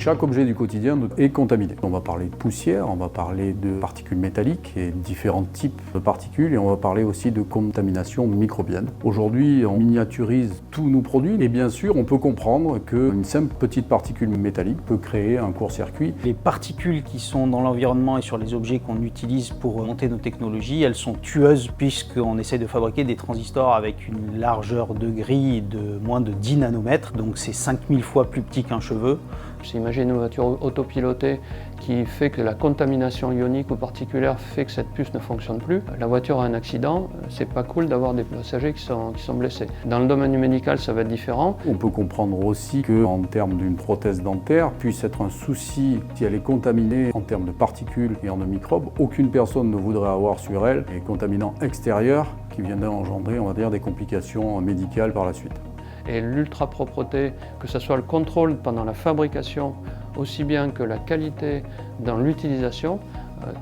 Chaque objet du quotidien est contaminé. On va parler de poussière, on va parler de particules métalliques et différents types de particules et on va parler aussi de contamination microbienne. Aujourd'hui, on miniaturise tous nos produits et bien sûr, on peut comprendre qu'une simple petite particule métallique peut créer un court-circuit. Les particules qui sont dans l'environnement et sur les objets qu'on utilise pour monter nos technologies, elles sont tueuses puisqu'on essaie de fabriquer des transistors avec une largeur de grille de moins de 10 nanomètres, donc c'est 5000 fois plus petit qu'un cheveu. J'imagine une voiture autopilotée qui fait que la contamination ionique ou particulière fait que cette puce ne fonctionne plus. La voiture a un accident, c'est pas cool d'avoir des passagers qui sont blessés. Dans le domaine du médical, ça va être différent. On peut comprendre aussi qu'en termes d'une prothèse dentaire, puisse être un souci si elle est contaminée en termes de particules et en de microbes. Aucune personne ne voudrait avoir sur elle des contaminants extérieurs qui viendraient engendrer, on va dire, des complications médicales par la suite. Et l'ultra-propreté, que ce soit le contrôle pendant la fabrication, aussi bien que la qualité dans l'utilisation,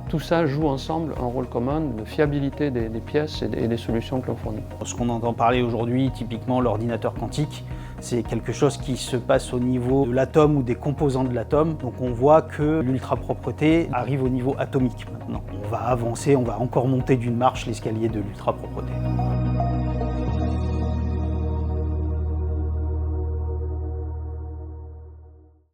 tout ça joue ensemble un rôle commun de fiabilité des pièces et des solutions que l'on fournit. Ce qu'on entend parler aujourd'hui, typiquement l'ordinateur quantique, c'est quelque chose qui se passe au niveau de l'atome ou des composants de l'atome. Donc on voit que l'ultra-propreté arrive au niveau atomique maintenant. On va avancer, on va encore monter d'une marche l'escalier de l'ultra-propreté.